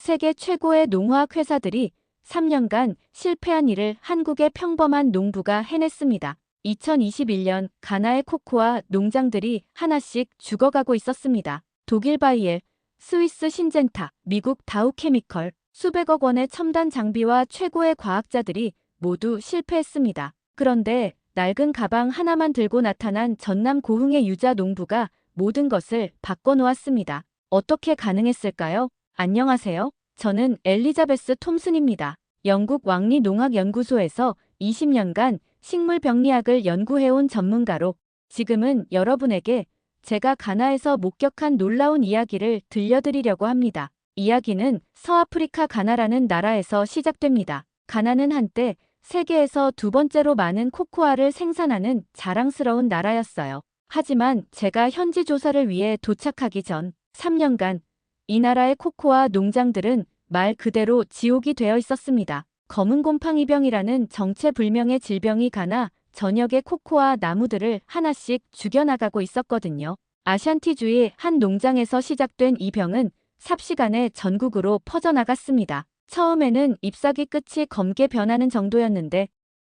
세계 최고의 농화학 회사들이 3년간 실패한 일을 한국의 평범한 농부가 해냈습니다. 2021년 가나의 코코아 농장들이 하나씩 죽어가고 있었습니다. 독일 바이엘, 스위스 신젠타, 미국 다우케미컬, 수백억 원의 첨단 장비와 최고의 과학자들이 모두 실패했습니다. 그런데 낡은 가방 하나만 들고 나타난 전남 고흥의 유자 농부가 모든 것을 바꿔놓았습니다. 어떻게 가능했을까요? 안녕하세요. 저는 엘리자베스 톰슨입니다. 영국 왕리 농학연구소에서 20년간 식물병리학을 연구해온 전문가로 지금은 여러분에게 제가 가나에서 목격한 놀라운 이야기를 들려드리려고 합니다. 이야기는 서아프리카 가나라는 나라에서 시작됩니다. 가나는 한때 세계에서 두 번째로 많은 코코아를 생산하는 자랑스러운 나라였어요. 하지만 제가 현지 조사를 위해 도착하기 전 3년간 이 나라의 코코아 농장들은 말 그대로 지옥이 되어 있었습니다. 검은 곰팡이병이라는 정체불명의 질병이 가나 전역의 코코아 나무들을 하나씩 죽여나가고 있었거든요. 아샨티주의 한 농장에서 시작된 이 병은 삽시간에 전국으로 퍼져나갔습니다. 처음에는 잎사귀 끝이 검게 변하는 정도였는데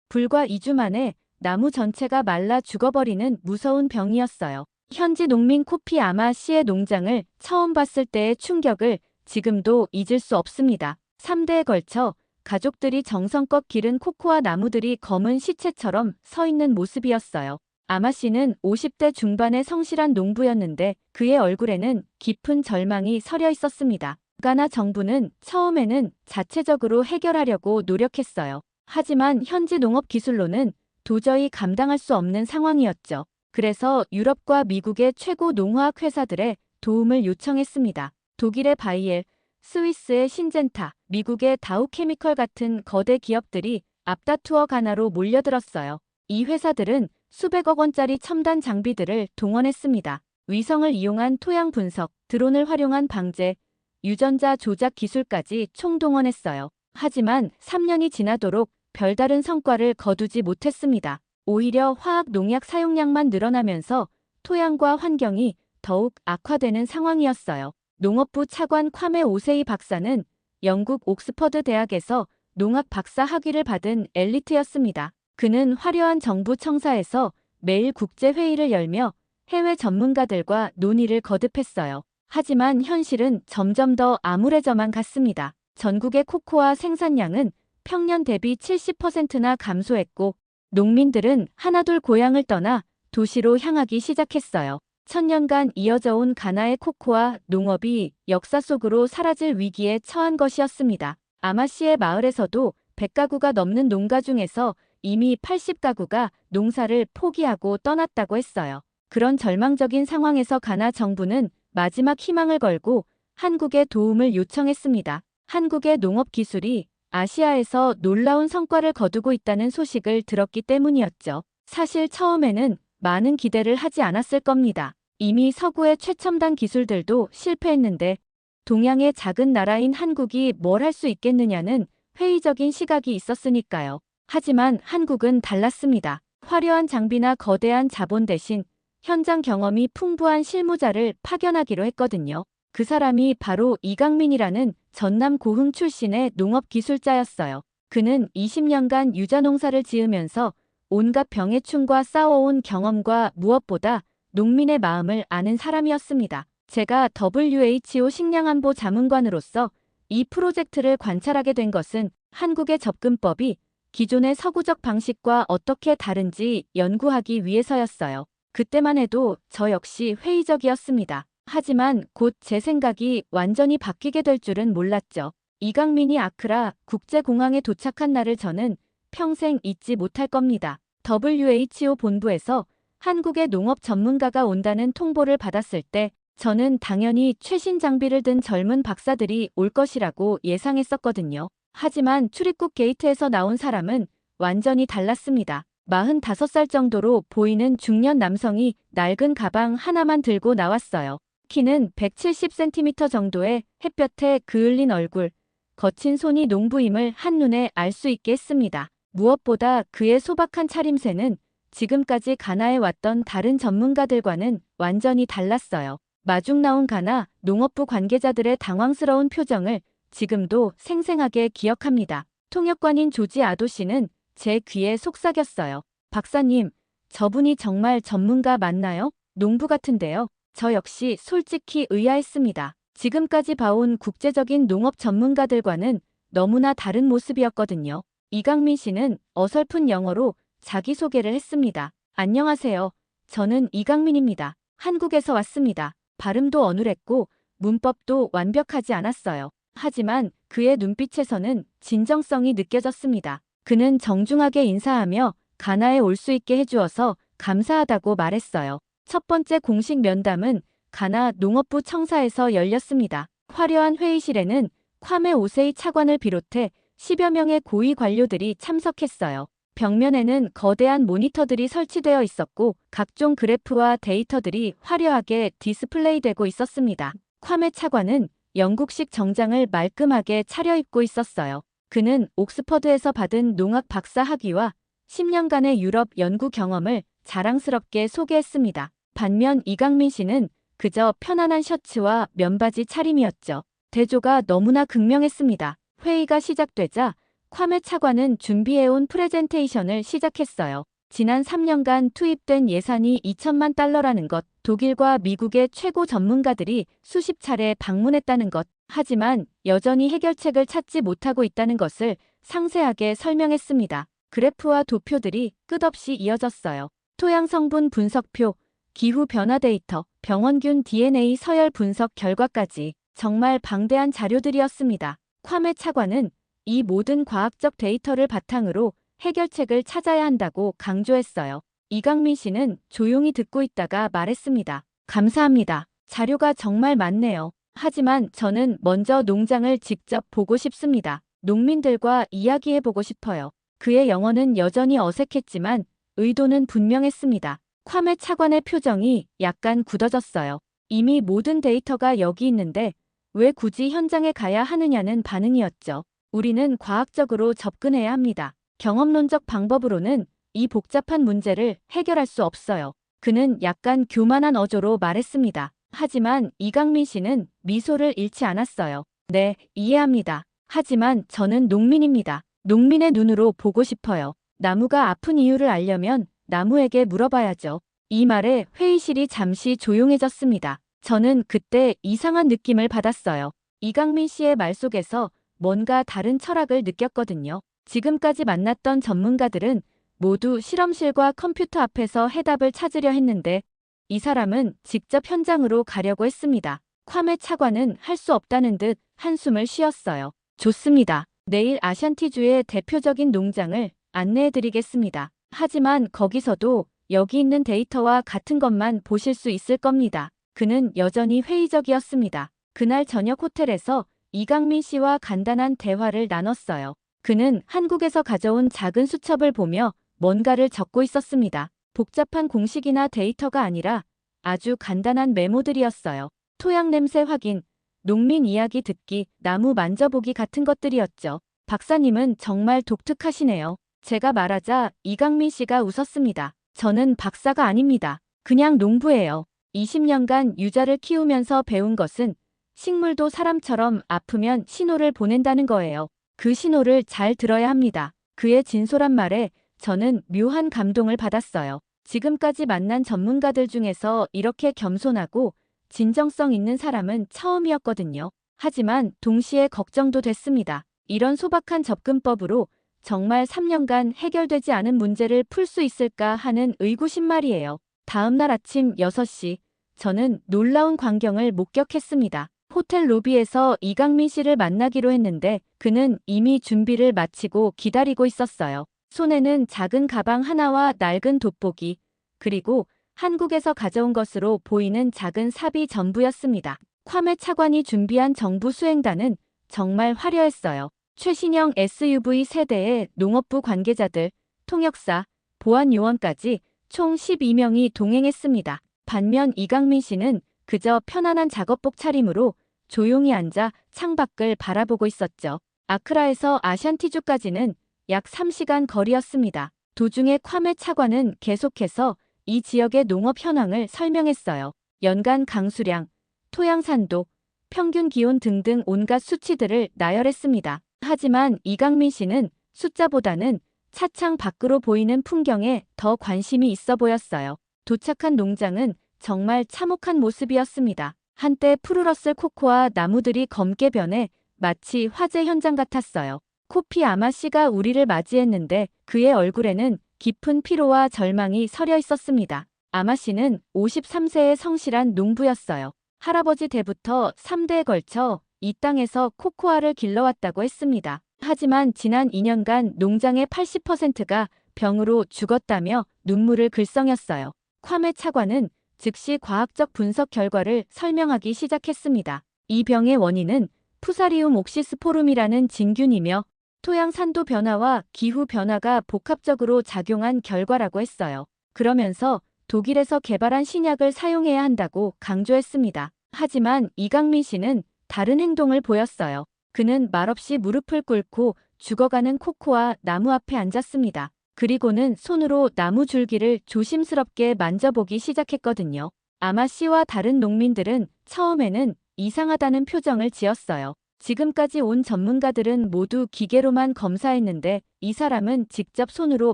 불과 2주 만에 나무 전체가 말라 죽어버리는 무서운 병이었어요. 현지 농민 코피 아마 씨의 농장을 처음 봤을 때의 충격을 지금도 잊을 수 없습니다. 3대에 걸쳐 가족들이 정성껏 기른 코코아 나무들이 검은 시체처럼 서 있는 모습이었어요. 아마 씨는 50대 중반의 성실한 농부였는데 그의 얼굴에는 깊은 절망이 서려 있었습니다. 가나 정부는 처음에는 자체적으로 해결하려고 노력했어요. 하지만 현지 농업 기술로는 도저히 감당할 수 없는 상황이었죠. 그래서 유럽과 미국의 최고 농화학 회사들의 도움을 요청했습니다. 독일의 바이엘, 스위스의 신젠타, 미국의 다우케미컬 같은 거대 기업들이 앞다투어 가나로 몰려들었어요. 이 회사들은 수백억 원짜리 첨단 장비들을 동원했습니다. 위성을 이용한 토양 분석, 드론을 활용한 방제, 유전자 조작 기술까지 총동원했어요. 하지만 3년이 지나도록 별다른 성과를 거두지 못했습니다. 오히려 화학 농약 사용량만 늘어나면서 토양과 환경이 더욱 악화되는 상황이었어요. 농업부 차관 콰메 오세이 박사는 영국 옥스퍼드 대학에서 농학 박사 학위를 받은 엘리트였습니다. 그는 화려한 정부 청사에서 매일 국제회의를 열며 해외 전문가들과 논의를 거듭했어요. 하지만 현실은 점점 더 암울해져만 갔습니다. 전국의 코코아 생산량은 평년 대비 70%나 감소했고 농민들은 하나둘 고향을 떠나 도시로 향하기 시작했어요. 천년간 이어져 온 가나의 코코아 농업이 역사 속으로 사라질 위기에 처한 것이었습니다. 아마시의 마을에서도 100가구가 넘는 농가 중에서 이미 80가구가 농사를 포기하고 떠났다고 했어요. 그런 절망적인 상황에서 가나 정부는 마지막 희망을 걸고 한국의 도움을 요청했습니다. 한국의 농업 기술이 아시아에서 놀라운 성과를 거두고 있다는 소식을 들었기 때문이었죠. 사실 처음에는 많은 기대를 하지 않았을 겁니다. 이미 서구의 최첨단 기술들도 실패했는데 동양의 작은 나라인 한국이 뭘 할 수 있겠느냐는 회의적인 시각이 있었으니까요. 하지만 한국은 달랐습니다. 화려한 장비나 거대한 자본 대신 현장 경험이 풍부한 실무자를 파견하기로 했거든요. 그 사람이 바로 이강민이라는 전남 고흥 출신의 농업기술자였어요. 그는 20년간 유자농사를 지으면서 온갖 병해충과 싸워온 경험과 무엇보다 농민의 마음을 아는 사람이었습니다. 제가 WHO 식량안보 자문관으로서 이 프로젝트를 관찰하게 된 것은 한국의 접근법이 기존의 서구적 방식과 어떻게 다른지 연구하기 위해서였어요. 그때만 해도 저 역시 회의적이었습니다. 하지만 곧 제 생각이 완전히 바뀌게 될 줄은 몰랐죠. 이강민이 아크라 국제공항에 도착한 날을 저는 평생 잊지 못할 겁니다. WHO 본부에서 한국의 농업 전문가가 온다는 통보를 받았을 때 저는 당연히 최신 장비를 든 젊은 박사들이 올 것이라고 예상했었거든요. 하지만 출입국 게이트에서 나온 사람은 완전히 달랐습니다. 45살 정도로 보이는 중년 남성이 낡은 가방 하나만 들고 나왔어요. 키는 170cm 정도의 햇볕에 그을린 얼굴, 거친 손이 농부임을 한눈에 알 수 있게 했습니다. 무엇보다 그의 소박한 차림새는 지금까지 가나에 왔던 다른 전문가들과는 완전히 달랐어요. 마중 나온 가나 농업부 관계자들의 당황스러운 표정을 지금도 생생하게 기억합니다. 통역관인 조지 아도 씨는 제 귀에 속삭였어요. 박사님, 저분이 정말 전문가 맞나요? 농부 같은데요. 저 역시 솔직히 의아했습니다. 지금까지 봐온 국제적인 농업 전문가들과는 너무나 다른 모습이었거든요. 이강민 씨는 어설픈 영어로 자기소개를 했습니다. 안녕하세요. 저는 이강민입니다. 한국에서 왔습니다. 발음도 어눌했고 문법도 완벽하지 않았어요. 하지만 그의 눈빛에서는 진정성이 느껴졌습니다. 그는 정중하게 인사하며 가나에 올 수 있게 해주어서 감사하다고 말했어요. 첫 번째 공식 면담은 가나 농업부 청사에서 열렸습니다. 화려한 회의실에는 콰메 오세이 차관을 비롯해 10여 명의 고위 관료들이 참석했어요. 벽면에는 거대한 모니터들이 설치되어 있었고 각종 그래프와 데이터들이 화려하게 디스플레이되고 있었습니다. 콰메 차관은 영국식 정장을 말끔하게 차려입고 있었어요. 그는 옥스퍼드에서 받은 농학 박사 학위와 10년간의 유럽 연구 경험을 자랑스럽게 소개했습니다. 반면 이강민 씨는 그저 편안한 셔츠와 면바지 차림이었죠. 대조가 너무나 극명했습니다. 회의가 시작되자 콰메 차관은 준비해온 프레젠테이션을 시작했어요. 지난 3년간 투입된 예산이 2천만 달러라는 것, 독일과 미국의 최고 전문가들이 수십 차례 방문했다는 것, 하지만 여전히 해결책을 찾지 못하고 있다는 것을 상세하게 설명했습니다. 그래프와 도표들이 끝없이 이어졌어요. 토양 성분 분석표, 기후 변화 데이터, 병원균 DNA 서열 분석 결과까지 정말 방대한 자료들이었습니다. 콰메 차관은 이 모든 과학적 데이터를 바탕으로 해결책을 찾아야 한다고 강조했어요. 이강민 씨는 조용히 듣고 있다가 말했습니다. 감사합니다. 자료가 정말 많네요. 하지만 저는 먼저 농장을 직접 보고 싶습니다. 농민들과 이야기해보고 싶어요. 그의 영어는 여전히 어색했지만 의도는 분명했습니다. 콰메 차관의 표정이 약간 굳어졌어요. 이미 모든 데이터가 여기 있는데 왜 굳이 현장에 가야 하느냐는 반응이었죠. 우리는 과학적으로 접근해야 합니다. 경험론적 방법으로는 이 복잡한 문제를 해결할 수 없어요. 그는 약간 교만한 어조로 말했습니다. 하지만 이강민 씨는 미소를 잃지 않았어요. 네, 이해합니다. 하지만 저는 농민입니다. 농민의 눈으로 보고 싶어요. 나무가 아픈 이유를 알려면 나무에게 물어봐야죠. 이 말에 회의실이 잠시 조용해졌습니다. 저는 그때 이상한 느낌을 받았어요. 이강민 씨의 말 속에서 뭔가 다른 철학을 느꼈거든요. 지금까지 만났던 전문가들은 모두 실험실과 컴퓨터 앞에서 해답을 찾으려 했는데 이 사람은 직접 현장으로 가려고 했습니다. 콰메 차관은 할 수 없다는 듯 한숨을 쉬었어요. 좋습니다. 내일 아샨티주의 대표적인 농장을 안내해드리겠습니다. 하지만 거기서도 여기 있는 데이터와 같은 것만 보실 수 있을 겁니다. 그는 여전히 회의적이었습니다. 그날 저녁 호텔에서 이강민 씨와 간단한 대화를 나눴어요. 그는 한국에서 가져온 작은 수첩을 보며 뭔가를 적고 있었습니다. 복잡한 공식이나 데이터가 아니라 아주 간단한 메모들이었어요. 토양 냄새 확인, 농민 이야기 듣기, 나무 만져보기 같은 것들이었죠. 박사님은 정말 독특하시네요. 제가 말하자 이강민 씨가 웃었습니다. 저는 박사가 아닙니다. 그냥 농부예요. 20년간 유자를 키우면서 배운 것은 식물도 사람처럼 아프면 신호를 보낸다는 거예요. 그 신호를 잘 들어야 합니다. 그의 진솔한 말에 저는 묘한 감동을 받았어요. 지금까지 만난 전문가들 중에서 이렇게 겸손하고 진정성 있는 사람은 처음이었거든요. 하지만 동시에 걱정도 됐습니다. 이런 소박한 접근법으로 정말 3년간 해결되지 않은 문제를 풀 수 있을까 하는 의구심 말이에요. 다음 날 아침 6시, 저는 놀라운 광경을 목격했습니다. 호텔 로비에서 이강민 씨를 만나기로 했는데 그는 이미 준비를 마치고 기다리고 있었어요. 손에는 작은 가방 하나와 낡은 돋보기, 그리고 한국에서 가져온 것으로 보이는 작은 삽이 전부였습니다. 콰메 차관이 준비한 정부 수행단은 정말 화려했어요. 최신형 SUV 세대의 농업부 관계자들, 통역사, 보안요원까지 총 12명이 동행했습니다. 반면 이강민 씨는 그저 편안한 작업복 차림으로 조용히 앉아 창밖을 바라보고 있었죠. 아크라에서 아샨티주까지는 약 3시간 거리였습니다. 도중에 콰메 차관은 계속해서 이 지역의 농업 현황을 설명했어요. 연간 강수량, 토양 산도, 평균 기온 등등 온갖 수치들을 나열했습니다. 하지만 이강민 씨는 숫자보다는 차창 밖으로 보이는 풍경에 더 관심이 있어 보였어요. 도착한 농장은 정말 참혹한 모습이었습니다. 한때 푸르렀을 코코아 나무들이 검게 변해 마치 화재 현장 같았어요. 코피 아마 씨가 우리를 맞이했는데 그의 얼굴에는 깊은 피로와 절망이 서려 있었습니다. 아마 씨는 53세의 성실한 농부였어요. 할아버지 때부터 3대에 걸쳐 이 땅에서 코코아를 길러왔다고 했습니다. 하지만 지난 2년간 농장의 80%가 병으로 죽었다며 눈물을 글썽였어요. 콰메 차관은 즉시 과학적 분석 결과를 설명하기 시작했습니다. 이 병의 원인은 푸사리움 옥시스포름이라는 진균이며 토양 산도 변화와 기후 변화가 복합적으로 작용한 결과라고 했어요. 그러면서 독일에서 개발한 신약을 사용해야 한다고 강조했습니다. 하지만 이강민 씨는 다른 행동을 보였어요. 그는 말없이 무릎을 꿇고 죽어가는 코코아 나무 앞에 앉았습니다. 그리고는 손으로 나무 줄기를 조심스럽게 만져보기 시작했거든요. 아마 씨와 다른 농민들은 처음에는 이상하다는 표정을 지었어요. 지금까지 온 전문가들은 모두 기계로만 검사했는데 이 사람은 직접 손으로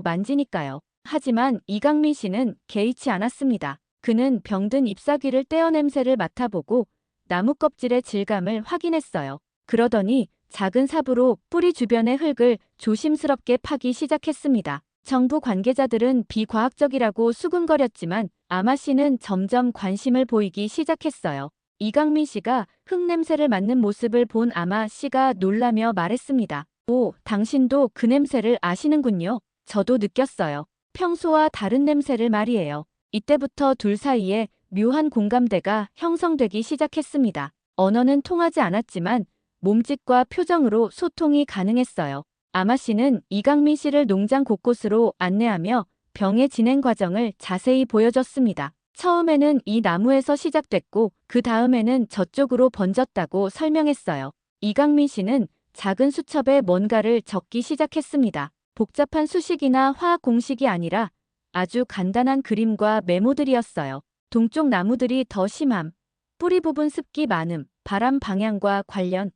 만지니까요. 하지만 이강민 씨는 개의치 않았습니다. 그는 병든 잎사귀를 떼어 냄새를 맡아보고 나무 껍질의 질감을 확인했어요. 그러더니 작은 삽으로 뿌리 주변의 흙을 조심스럽게 파기 시작했습니다. 정부 관계자들은 비과학적이라고 수군거렸지만 아마 씨는 점점 관심을 보이기 시작했어요. 이강민 씨가 흙냄새를 맡는 모습을 본 아마 씨가 놀라며 말했습니다. 오, 당신도 그 냄새를 아시는군요. 저도 느꼈어요. 평소와 다른 냄새를 말이에요. 이때부터 둘 사이에 묘한 공감대가 형성되기 시작했습니다. 언어는 통하지 않았지만 몸짓과 표정으로 소통이 가능했어요. 아마 씨는 이강민 씨를 농장 곳곳으로 안내하며 병의 진행 과정을 자세히 보여줬습니다. 처음에는 이 나무에서 시작됐고 그 다음에는 저쪽으로 번졌다고 설명했어요. 이강민 씨는 작은 수첩에 뭔가를 적기 시작했습니다. 복잡한 수식이나 화학 공식이 아니라 아주 간단한 그림과 메모들이었어요. 동쪽 나무들이 더 심함, 뿌리 부분 습기 많음, 바람 방향과 관련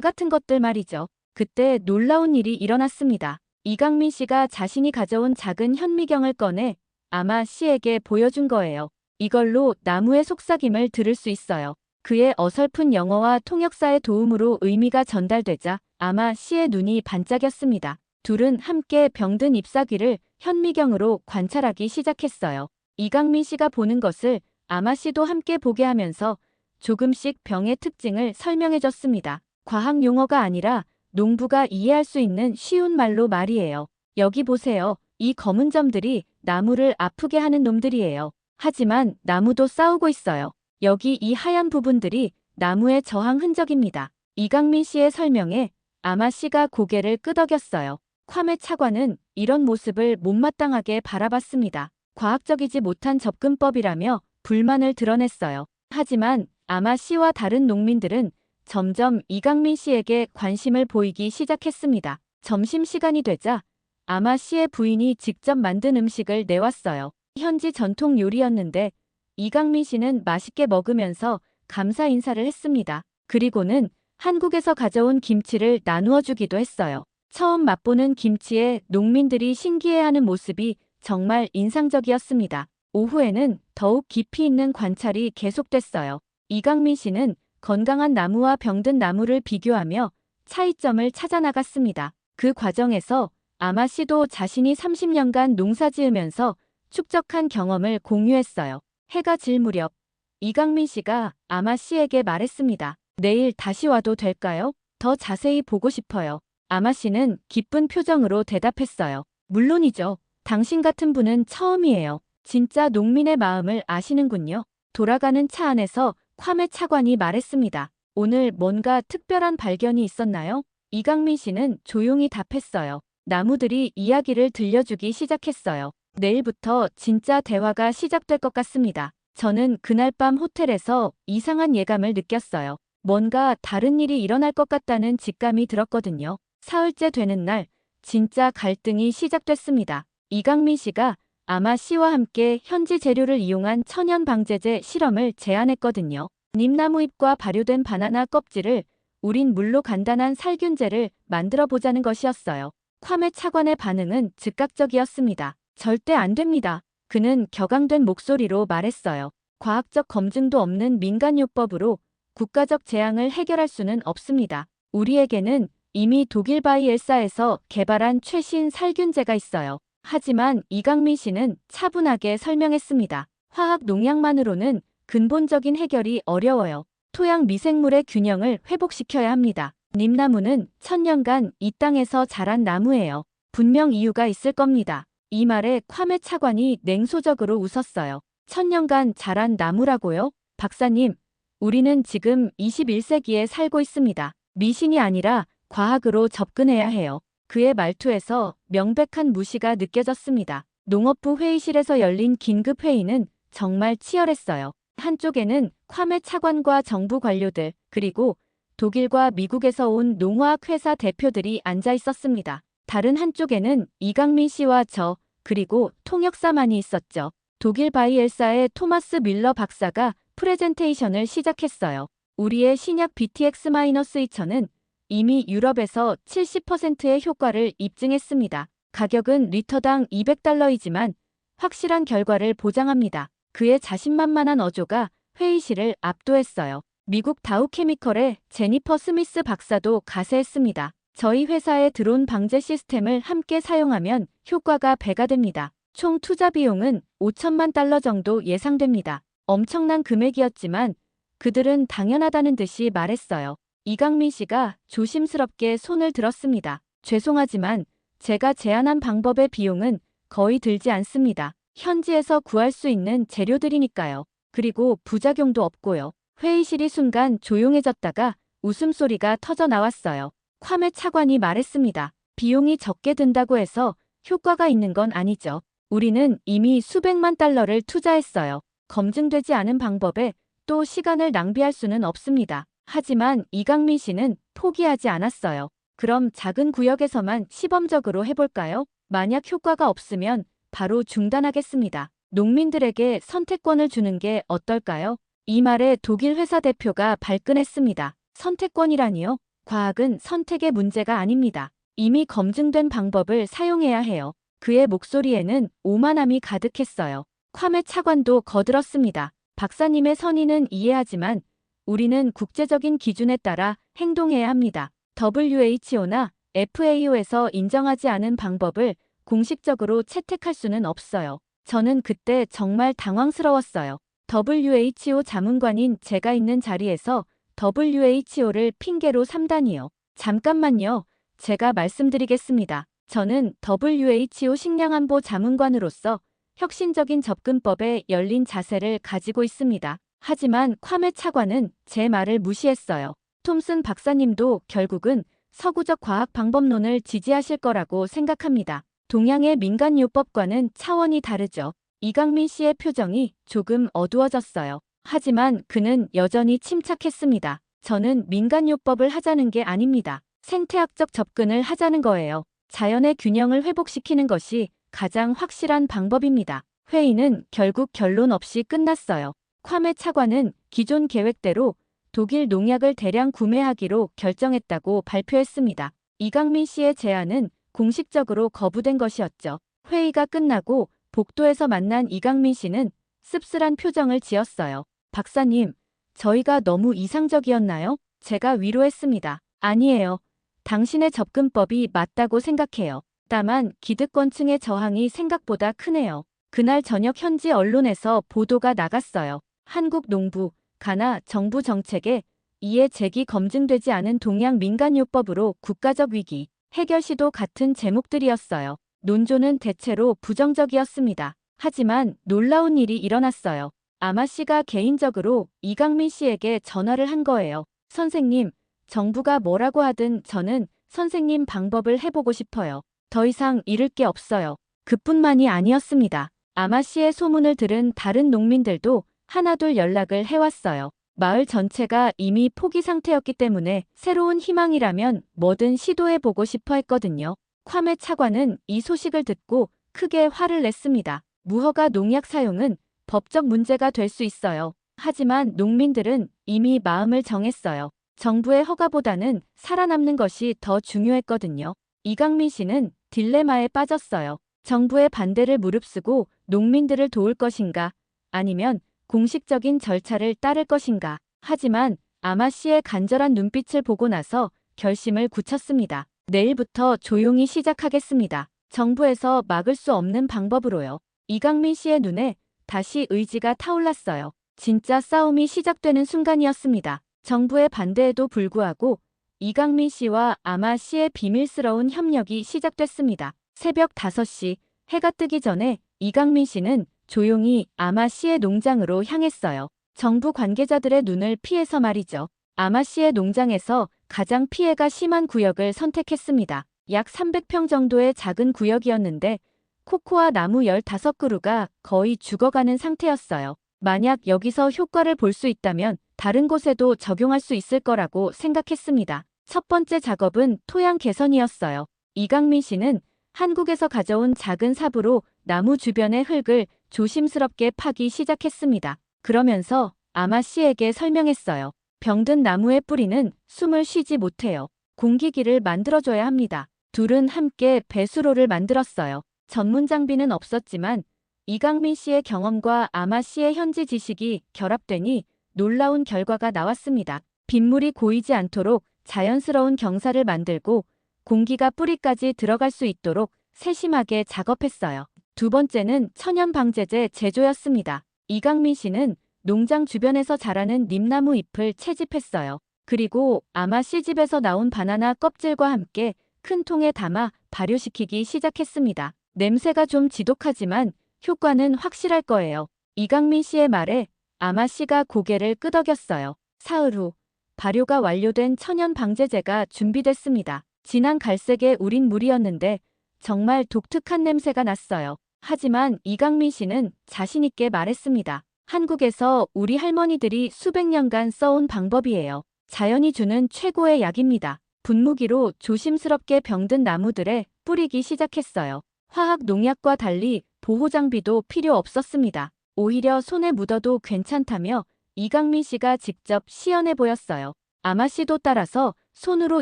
같은 것들 말이죠. 그때 놀라운 일이 일어났습니다. 이강민 씨가 자신이 가져온 작은 현미경을 꺼내 아마 씨에게 보여준 거예요. 이걸로 나무의 속삭임을 들을 수 있어요. 그의 어설픈 영어와 통역사의 도움으로 의미가 전달되자 아마 씨의 눈이 반짝였습니다. 둘은 함께 병든 잎사귀를 현미경으로 관찰하기 시작했어요. 이강민 씨가 보는 것을 아마 씨도 함께 보게 하면서 조금씩 병의 특징을 설명해줬습니다. 과학 용어가 아니라 농부가 이해할 수 있는 쉬운 말로 말이에요. 여기 보세요. 이 검은 점들이 나무를 아프게 하는 놈들이에요. 하지만 나무도 싸우고 있어요. 여기 이 하얀 부분들이 나무의 저항 흔적입니다. 이강민 씨의 설명에 아마 씨가 고개를 끄덕였어요. 콰메 차관은 이런 모습을 못마땅하게 바라봤습니다. 과학적이지 못한 접근법이라며 불만을 드러냈어요. 하지만 아마 씨와 다른 농민들은 점점 이강민 씨에게 관심을 보이기 시작했습니다. 점심시간이 되자 아마 씨의 부인이 직접 만든 음식을 내왔어요. 현지 전통 요리였는데 이강민 씨는 맛있게 먹으면서 감사 인사를 했습니다. 그리고는 한국에서 가져온 김치를 나누어 주기도 했어요. 처음 맛보는 김치에 농민들이 신기해하는 모습이 정말 인상적이었습니다. 오후에는 더욱 깊이 있는 관찰이 계속됐어요. 이강민 씨는 건강한 나무와 병든 나무를 비교하며 차이점을 찾아 나갔습니다. 그 과정에서 아마 씨도 자신이 30년간 농사 지으면서 축적한 경험을 공유했어요. 해가 질 무렵 이강민 씨가 아마 씨에게 말했습니다. 내일 다시 와도 될까요? 더 자세히 보고 싶어요. 아마 씨는 기쁜 표정으로 대답했어요. 물론이죠. 당신 같은 분은 처음이에요. 진짜 농민의 마음을 아시는군요. 돌아가는 차 안에서 콰메 차관이 말했습니다. 오늘 뭔가 특별한 발견이 있었나요? 이강민 씨는 조용히 답했어요. 나무들이 이야기를 들려주기 시작했어요. 내일부터 진짜 대화가 시작될 것 같습니다. 저는 그날 밤 호텔에서 이상한 예감을 느꼈어요. 뭔가 다른 일이 일어날 것 같다는 직감이 들었거든요. 사흘째 되는 날, 진짜 갈등이 시작됐습니다. 이강민 씨가 아마 씨와 함께 현지 재료를 이용한 천연 방제제 실험을 제안했거든요. 님나무 잎과 발효된 바나나 껍질을 우린 물로 간단한 살균제를 만들어 보자는 것이었어요. 콰메 차관의 반응은 즉각적이었습니다. 절대 안 됩니다. 그는 격앙된 목소리로 말했어요. 과학적 검증도 없는 민간요법으로 국가적 재앙을 해결할 수는 없습니다. 우리에게는 이미 독일 바이엘사에서 개발한 최신 살균제가 있어요. 하지만 이강민 씨는 차분하게 설명했습니다. 화학 농약만으로는 근본적인 해결이 어려워요. 토양 미생물의 균형을 회복시켜야 합니다. 님나무는 천년간 이 땅에서 자란 나무예요. 분명 이유가 있을 겁니다. 이 말에 콰메 차관이 냉소적으로 웃었어요. 천년간 자란 나무라고요? 박사님, 우리는 지금 21세기에 살고 있습니다. 미신이 아니라 과학으로 접근해야 해요. 그의 말투에서 명백한 무시가 느껴졌습니다. 농업부 회의실에서 열린 긴급 회의는 정말 치열했어요. 한쪽에는 콰메 차관과 정부 관료들, 그리고 독일과 미국에서 온 농화학 회사 대표들이 앉아 있었습니다. 다른 한쪽에는 이강민 씨와 저, 그리고 통역사만이 있었죠. 독일 바이엘사의 토마스 밀러 박사가 프레젠테이션을 시작했어요. 우리의 신약 BTX-2000은 이미 유럽에서 70%의 효과를 입증했습니다. 가격은 리터당 $200이지만 확실한 결과를 보장합니다. 그의 자신만만한 어조가 회의실을 압도했어요. 미국 다우케미컬의 제니퍼 스미스 박사도 가세했습니다. 저희 회사의 드론 방제 시스템을 함께 사용하면 효과가 배가 됩니다. 총 투자 비용은 $5천만 정도 예상됩니다. 엄청난 금액이었지만 그들은 당연하다는 듯이 말했어요. 이강민 씨가 조심스럽게 손을 들었습니다. 죄송하지만 제가 제안한 방법의 비용은 거의 들지 않습니다. 현지에서 구할 수 있는 재료들이니까요. 그리고 부작용도 없고요. 회의실이 순간 조용해졌다가 웃음소리가 터져 나왔어요. 콰메 차관이 말했습니다. 비용이 적게 든다고 해서 효과가 있는 건 아니죠. 우리는 이미 수백만 달러를 투자했어요. 검증되지 않은 방법에 또 시간을 낭비할 수는 없습니다. 하지만 이강민 씨는 포기하지 않았어요. 그럼 작은 구역에서만 시범적으로 해볼까요? 만약 효과가 없으면 바로 중단하겠습니다. 농민들에게 선택권을 주는 게 어떨까요? 이 말에 독일 회사 대표가 발끈했습니다. 선택권이라니요? 과학은 선택의 문제가 아닙니다. 이미 검증된 방법을 사용해야 해요. 그의 목소리에는 오만함이 가득했어요. 콰메 차관도 거들었습니다. 박사님의 선의는 이해하지만 우리는 국제적인 기준에 따라 행동해야 합니다. WHO나 FAO에서 인정하지 않은 방법을 공식적으로 채택할 수는 없어요. 저는 그때 정말 당황스러웠어요. WHO 자문관인 제가 있는 자리에서 WHO를 핑계로 삼다니요. 잠깐만요. 제가 말씀드리겠습니다. 저는 WHO 식량안보 자문관으로서 혁신적인 접근법에 열린 자세를 가지고 있습니다. 하지만 콰메 차관은 제 말을 무시했어요. 톰슨 박사님도 결국은 서구적 과학 방법론을 지지하실 거라고 생각합니다. 동양의 민간요법과는 차원이 다르죠. 이강민 씨의 표정이 조금 어두워졌어요. 하지만 그는 여전히 침착했습니다. 저는 민간요법을 하자는 게 아닙니다. 생태학적 접근을 하자는 거예요. 자연의 균형을 회복시키는 것이 가장 확실한 방법입니다. 회의는 결국 결론 없이 끝났어요. 콰메 차관은 기존 계획대로 독일 농약을 대량 구매하기로 결정했다고 발표했습니다. 이강민 씨의 제안은 공식적으로 거부된 것이었죠. 회의가 끝나고 복도에서 만난 이강민 씨는 씁쓸한 표정을 지었어요. 박사님, 저희가 너무 이상적이었나요? 제가 위로했습니다. 아니에요. 당신의 접근법이 맞다고 생각해요. 다만 기득권층의 저항이 생각보다 크네요. 그날 저녁 현지 언론에서 보도가 나갔어요. 한국 농부, 가나 정부 정책에 이에 제기 검증되지 않은 동양 민간요법으로 국가적 위기, 해결 시도 같은 제목들이었어요. 논조는 대체로 부정적이었습니다. 하지만 놀라운 일이 일어났어요. 아마 씨가 개인적으로 이강민 씨에게 전화를 한 거예요. 선생님, 정부가 뭐라고 하든 저는 선생님 방법을 해보고 싶어요. 더 이상 잃을 게 없어요. 그뿐만이 아니었습니다. 아마 씨의 소문을 들은 다른 농민들도 하나둘 연락을 해왔어요. 마을 전체가 이미 포기 상태였기 때문에 새로운 희망이라면 뭐든 시도해보고 싶어 했거든요. 콰메 차관은 이 소식을 듣고 크게 화를 냈습니다. 무허가 농약 사용은 법적 문제가 될 수 있어요. 하지만 농민들은 이미 마음을 정했어요. 정부의 허가보다는 살아남는 것이 더 중요했거든요. 이강민 씨는 딜레마에 빠졌어요. 정부의 반대를 무릅쓰고 농민들을 도울 것인가, 아니면 공식적인 절차를 따를 것인가. 하지만 아마 씨의 간절한 눈빛을 보고 나서 결심을 굳혔습니다. 내일부터 조용히 시작하겠습니다. 정부에서 막을 수 없는 방법으로요. 이강민 씨의 눈에 다시 의지가 타올랐어요. 진짜 싸움이 시작되는 순간이었습니다. 정부의 반대에도 불구하고 이강민 씨와 아마 씨의 비밀스러운 협력이 시작됐습니다. 새벽 5시, 해가 뜨기 전에 이강민 씨는 조용히 아마 씨의 농장으로 향했어요. 정부 관계자들의 눈을 피해서 말이죠. 아마 씨의 농장에서 가장 피해가 심한 구역을 선택했습니다. 약 300평 정도의 작은 구역이었는데 코코아 나무 15그루가 거의 죽어가는 상태였어요. 만약 여기서 효과를 볼 수 있다면 다른 곳에도 적용할 수 있을 거라고 생각했습니다. 첫 번째 작업은 토양 개선이었어요. 이강민 씨는 한국에서 가져온 작은 삽으로 나무 주변의 흙을 조심스럽게 파기 시작했습니다. 그러면서 아마 씨에게 설명했어요. 병든 나무의 뿌리는 숨을 쉬지 못해요. 공기기를 만들어줘야 합니다. 둘은 함께 배수로를 만들었어요. 전문 장비는 없었지만 이강민 씨의 경험과 아마 씨의 현지 지식이 결합되니 놀라운 결과가 나왔습니다. 빗물이 고이지 않도록 자연스러운 경사를 만들고 공기가 뿌리까지 들어갈 수 있도록 세심하게 작업했어요. 두 번째는 천연 방제제 제조였습니다. 이강민 씨는 농장 주변에서 자라는 님나무 잎을 채집했어요. 그리고 아마 씨 집에서 나온 바나나 껍질과 함께 큰 통에 담아 발효시키기 시작했습니다. 냄새가 좀 지독하지만 효과는 확실할 거예요. 이강민 씨의 말에 아마 씨가 고개를 끄덕였어요. 사흘 후 발효가 완료된 천연 방제제가 준비됐습니다. 진한 갈색의 우린 물이었는데 정말 독특한 냄새가 났어요. 하지만 이강민 씨는 자신 있게 말했습니다. 한국에서 우리 할머니들이 수백 년간 써온 방법이에요. 자연이 주는 최고의 약입니다. 분무기로 조심스럽게 병든 나무들에 뿌리기 시작했어요. 화학 농약과 달리 보호 장비도 필요 없었습니다. 오히려 손에 묻어도 괜찮다며 이강민 씨가 직접 시연해 보였어요. 아마 씨도 따라서 손으로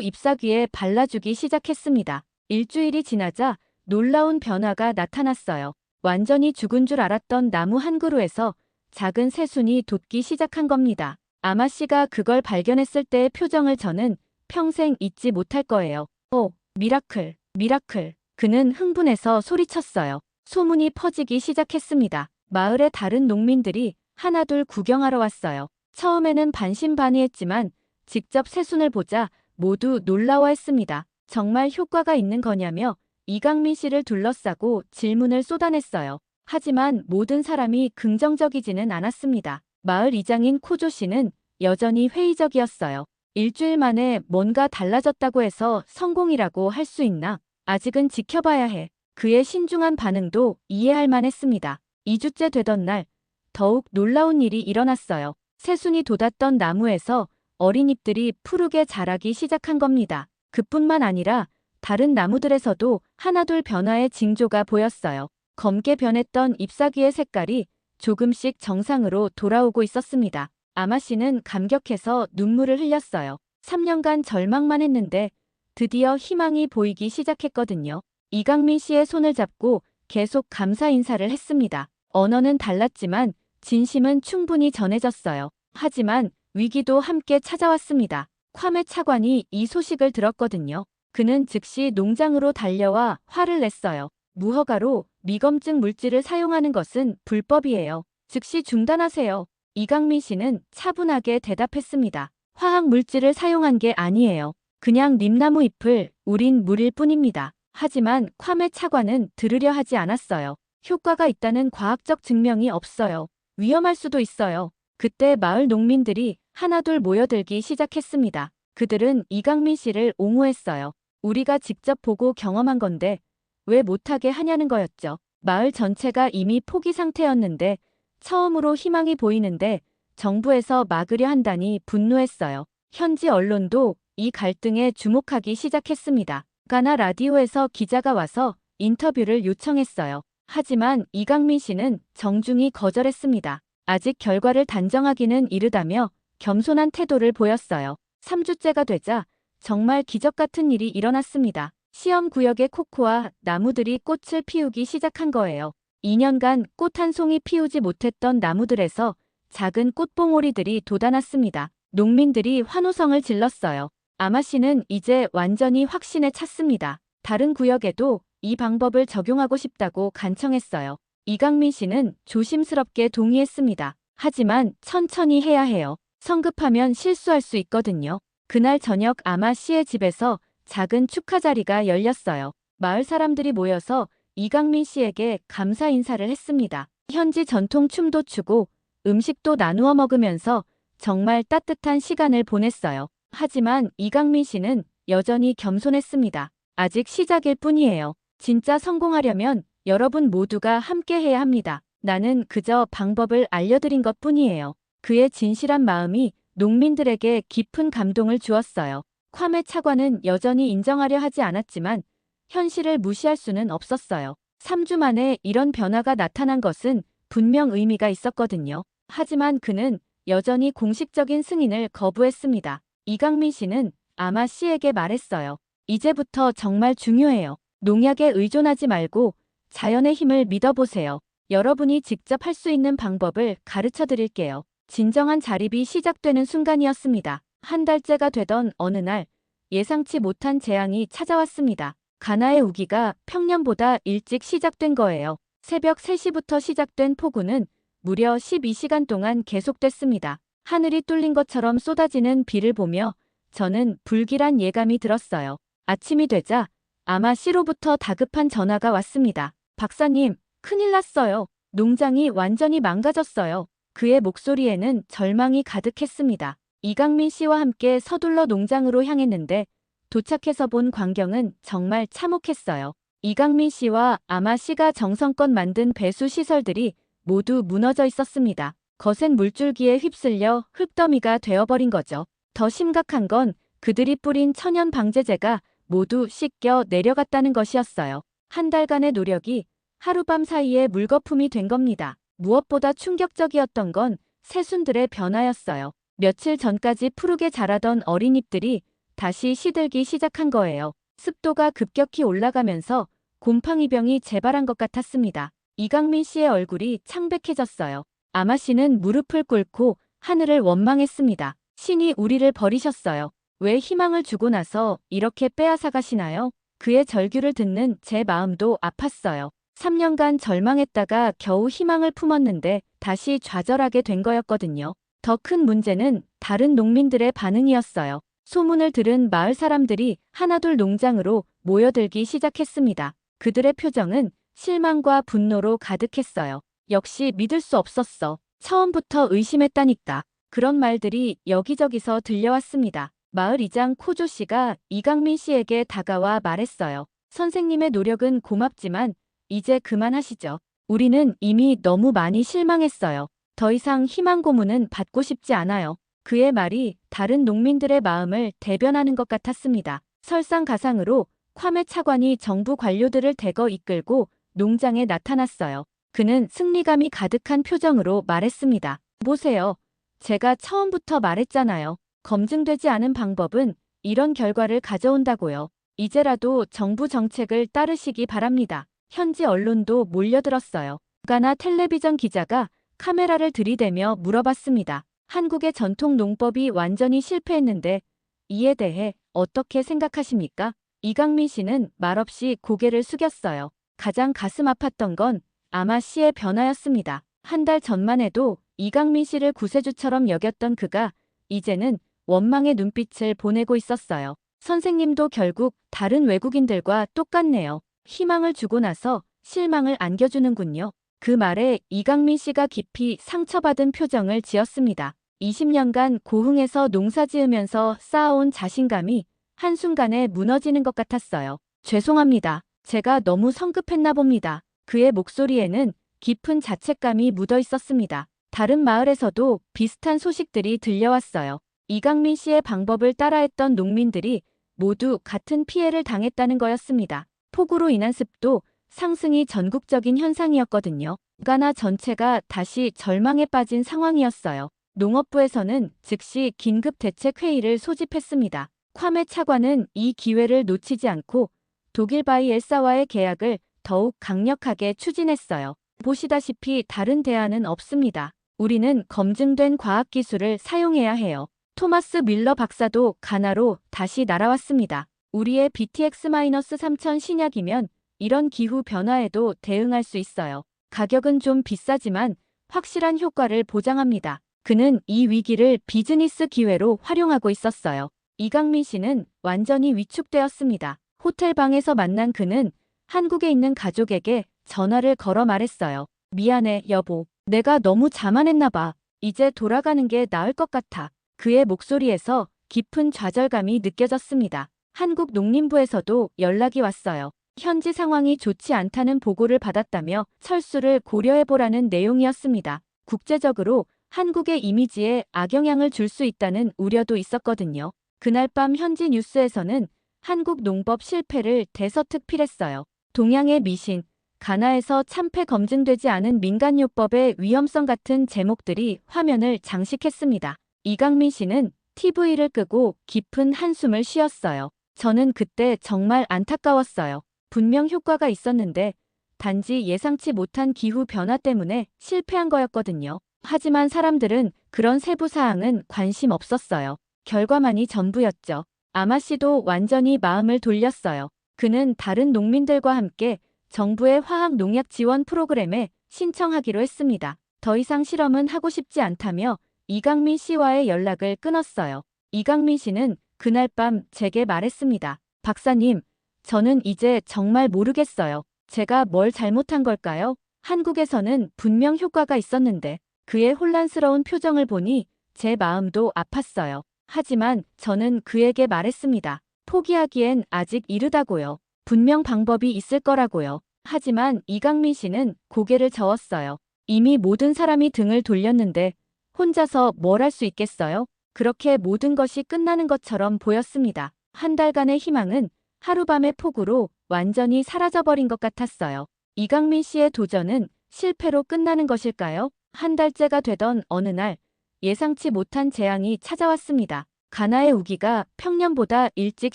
잎사귀에 발라주기 시작했습니다. 일주일이 지나자 놀라운 변화가 나타났어요. 완전히 죽은 줄 알았던 나무 한 그루에서 작은 새순이 돋기 시작한 겁니다. 아마 씨가 그걸 발견했을 때의 표정을 저는 평생 잊지 못할 거예요. 오, 미라클, 미라클. 그는 흥분해서 소리쳤어요. 소문이 퍼지기 시작했습니다. 마을의 다른 농민들이 하나둘 구경하러 왔어요. 처음에는 반신반의했지만 직접 새순을 보자 모두 놀라워했습니다. 정말 효과가 있는 거냐며 이강민 씨를 둘러싸고 질문을 쏟아냈어요. 하지만 모든 사람이 긍정적이지는 않았습니다. 마을 이장인 코조 씨는 여전히 회의적이었어요. 일주일 만에 뭔가 달라졌다고 해서 성공이라고 할 수 있나? 아직은 지켜봐야 해. 그의 신중한 반응도 이해할 만했습니다. 2주째 되던 날 더욱 놀라운 일이 일어났어요. 새순이 돋았던 나무에서 어린 잎들이 푸르게 자라기 시작한 겁니다. 그뿐만 아니라 다른 나무들에서도 하나둘 변화의 징조가 보였어요. 검게 변했던 잎사귀의 색깔이 조금씩 정상으로 돌아오고 있었습니다. 아마 씨는 감격해서 눈물을 흘렸어요. 3년간 절망만 했는데 드디어 희망이 보이기 시작했거든요. 이강민 씨의 손을 잡고 계속 감사 인사를 했습니다. 언어는 달랐지만 진심은 충분히 전해졌어요. 하지만 위기도 함께 찾아왔습니다. 콰메 차관이 이 소식을 들었거든요. 그는 즉시 농장으로 달려와 화를 냈어요. 무허가로 미검증 물질을 사용하는 것은 불법이에요. 즉시 중단하세요. 이강민 씨는 차분하게 대답했습니다. 화학 물질을 사용한 게 아니에요. 그냥 님나무 잎을 우린 물일 뿐입니다. 하지만 콰메 차관은 들으려 하지 않았어요. 효과가 있다는 과학적 증명이 없어요. 위험할 수도 있어요. 그때 마을 농민들이 하나둘 모여들기 시작했습니다. 그들은 이강민 씨를 옹호했어요. 우리가 직접 보고 경험한 건데 왜 못하게 하냐는 거였죠. 마을 전체가 이미 포기 상태였는데 처음으로 희망이 보이는데 정부에서 막으려 한다니 분노했어요. 현지 언론도 이 갈등에 주목하기 시작했습니다. 가나 라디오에서 기자가 와서 인터뷰를 요청했어요. 하지만 이강민 씨는 정중히 거절했습니다. 아직 결과를 단정하기는 이르다며 겸손한 태도를 보였어요. 3주째가 되자 정말 기적 같은 일이 일어났습니다. 시험 구역의 코코아 나무들이 꽃을 피우기 시작한 거예요. 2년간 꽃 한 송이 피우지 못했던 나무들에서 작은 꽃봉오리들이 돋아났습니다. 농민들이 환호성을 질렀어요. 아마 씨는 이제 완전히 확신에 찼습니다. 다른 구역에도 이 방법을 적용하고 싶다고 간청했어요. 이강민 씨는 조심스럽게 동의했습니다. 하지만 천천히 해야 해요. 성급하면 실수할 수 있거든요. 그날 저녁 아마 씨의 집에서 작은 축하 자리가 열렸어요. 마을 사람들이 모여서 이강민 씨에게 감사 인사를 했습니다. 현지 전통 춤도 추고 음식도 나누어 먹으면서 정말 따뜻한 시간을 보냈어요. 하지만 이강민 씨는 여전히 겸손했습니다. 아직 시작일 뿐이에요. 진짜 성공하려면 여러분 모두가 함께 해야 합니다. 나는 그저 방법을 알려드린 것 뿐이에요. 그의 진실한 마음이 농민들에게 깊은 감동을 주었어요. 콰메 차관은 여전히 인정하려 하지 않았지만 현실을 무시할 수는 없었어요. 3주 만에 이런 변화가 나타난 것은 분명 의미가 있었거든요. 하지만 그는 여전히 공식적인 승인을 거부했습니다. 이강민 씨는 아마 씨에게 말했어요. 이제부터 정말 중요해요. 농약에 의존하지 말고 자연의 힘을 믿어보세요. 여러분이 직접 할 수 있는 방법을 가르쳐 드릴게요. 진정한 자립이 시작되는 순간이었습니다. 한 달째가 되던 어느 날 예상치 못한 재앙이 찾아왔습니다. 가나의 우기가 평년보다 일찍 시작된 거예요. 새벽 3시부터 시작된 폭우는 무려 12시간 동안 계속됐습니다. 하늘이 뚫린 것처럼 쏟아지는 비를 보며 저는 불길한 예감이 들었어요. 아침이 되자 아마 씨로부터 다급한 전화가 왔습니다. 박사님, 큰일 났어요. 농장이 완전히 망가졌어요. 그의 목소리에는 절망이 가득했습니다. 이강민 씨와 함께 서둘러 농장으로 향했는데 도착해서 본 광경은 정말 참혹했어요. 이강민 씨와 아마 씨가 정성껏 만든 배수 시설들이 모두 무너져 있었습니다. 거센 물줄기에 휩쓸려 흙더미가 되어버린 거죠. 더 심각한 건 그들이 뿌린 천연 방제제가 모두 씻겨 내려갔다는 것이었어요. 한 달간의 노력이 하룻밤 사이에 물거품이 된 겁니다. 무엇보다 충격적이었던 건 새순들의 변화였어요. 며칠 전까지 푸르게 자라던 어린 잎들이 다시 시들기 시작한 거예요. 습도가 급격히 올라가면서 곰팡이병이 재발한 것 같았습니다. 이강민 씨의 얼굴이 창백해졌어요. 아마 씨는 무릎을 꿇고 하늘을 원망했습니다. 신이 우리를 버리셨어요. 왜 희망을 주고 나서 이렇게 빼앗아 가시나요? 그의 절규를 듣는 제 마음도 아팠어요. 3년간 절망했다가 겨우 희망을 품었는데 다시 좌절하게 된 거였거든요. 더 큰 문제는 다른 농민들의 반응이었어요. 소문을 들은 마을 사람들이 하나둘 농장으로 모여들기 시작했습니다. 그들의 표정은 실망과 분노로 가득했어요. 역시 믿을 수 없었어. 처음부터 의심했다니까. 그런 말들이 여기저기서 들려왔습니다. 마을 이장 코조 씨가 이강민 씨에게 다가와 말했어요. 선생님의 노력은 고맙지만 이제 그만하시죠. 우리는 이미 너무 많이 실망했어요. 더 이상 희망 고문은 받고 싶지 않아요. 그의 말이 다른 농민들의 마음을 대변하는 것 같았습니다. 설상가상으로 콰메 차관이 정부 관료들을 대거 이끌고 농장에 나타났어요. 그는 승리감이 가득한 표정으로 말했습니다. 보세요. 제가 처음부터 말했잖아요. 검증되지 않은 방법은 이런 결과를 가져온다고요. 이제라도 정부 정책을 따르시기 바랍니다. 현지 언론도 몰려들었어요. 가나 텔레비전 기자가 카메라를 들이대며 물어봤습니다. 한국의 전통 농법이 완전히 실패했는데 이에 대해 어떻게 생각하십니까? 이강민 씨는 말없이 고개를 숙였어요. 가장 가슴 아팠던 건 아마 씨의 변화였습니다. 한 달 전만 해도 이강민 씨를 구세주처럼 여겼던 그가 이제는 원망의 눈빛을 보내고 있었어요. 선생님도 결국 다른 외국인들과 똑같네요. 희망을 주고 나서 실망을 안겨주는군요. 그 말에 이강민 씨가 깊이 상처받은 표정을 지었습니다. 20년간 고흥에서 농사지으면서 쌓아온 자신감이 한순간에 무너지는 것 같았어요. 죄송합니다. 제가 너무 성급했나 봅니다. 그의 목소리에는 깊은 자책감이 묻어 있었습니다. 다른 마을에서도 비슷한 소식들이 들려왔어요. 이강민 씨의 방법을 따라했던 농민들이 모두 같은 피해를 당했다는 거였습니다. 폭우로 인한 습도 상승이 전국적인 현상이었거든요. 가나 전체가 다시 절망에 빠진 상황이었어요. 농업부에서는 즉시 긴급 대책 회의를 소집했습니다. 콰메 차관은 이 기회를 놓치지 않고 독일 바이엘사와의 계약을 더욱 강력하게 추진했어요. 보시다시피 다른 대안은 없습니다. 우리는 검증된 과학기술을 사용해야 해요. 토마스 밀러 박사도 가나로 다시 날아왔습니다. 우리의 BTX-3000 신약이면 이런 기후 변화에도 대응할 수 있어요. 가격은 좀 비싸지만 확실한 효과를 보장합니다. 그는 이 위기를 비즈니스 기회로 활용하고 있었어요. 이강민 씨는 완전히 위축되었습니다. 호텔 방에서 만난 그는 한국에 있는 가족에게 전화를 걸어 말했어요. 미안해, 여보. 내가 너무 자만했나 봐. 이제 돌아가는 게 나을 것 같아. 그의 목소리에서 깊은 좌절감이 느껴졌습니다. 한국 농림부에서도 연락이 왔어요. 현지 상황이 좋지 않다는 보고를 받았다며 철수를 고려해보라는 내용이었습니다. 국제적으로 한국의 이미지에 악영향을 줄 수 있다는 우려도 있었거든요. 그날 밤 현지 뉴스에서는 한국 농법 실패를 대서특필했어요. 동양의 미신, 가나에서 참패 검증되지 않은 민간요법의 위험성 같은 제목들이 화면을 장식했습니다. 이강민 씨는 TV를 끄고 깊은 한숨을 쉬었어요. 저는 그때 정말 안타까웠어요. 분명 효과가 있었는데 단지 예상치 못한 기후 변화 때문에 실패한 거였거든요. 하지만 사람들은 그런 세부 사항은 관심 없었어요. 결과만이 전부였죠. 아마 씨도 완전히 마음을 돌렸어요. 그는 다른 농민들과 함께 정부의 화학 농약 지원 프로그램에 신청하기로 했습니다. 더 이상 실험은 하고 싶지 않다며 이강민 씨와의 연락을 끊었어요. 이강민 씨는 그날 밤 제게 말했습니다. 박사님, 저는 이제 정말 모르겠어요. 제가 뭘 잘못한 걸까요? 한국에서는 분명 효과가 있었는데 그의 혼란스러운 표정을 보니 제 마음도 아팠어요. 하지만 저는 그에게 말했습니다. 포기하기엔 아직 이르다고요. 분명 방법이 있을 거라고요. 하지만 이강민 씨는 고개를 저었어요. 이미 모든 사람이 등을 돌렸는데 혼자서 뭘 할 수 있겠어요? 그렇게 모든 것이 끝나는 것처럼 보였습니다. 한 달간의 희망은 하룻밤의 폭우로 완전히 사라져버린 것 같았어요. 이강민 씨의 도전은 실패로 끝나는 것일까요? 한 달째가 되던 어느 날 예상치 못한 재앙이 찾아왔습니다. 가나의 우기가 평년보다 일찍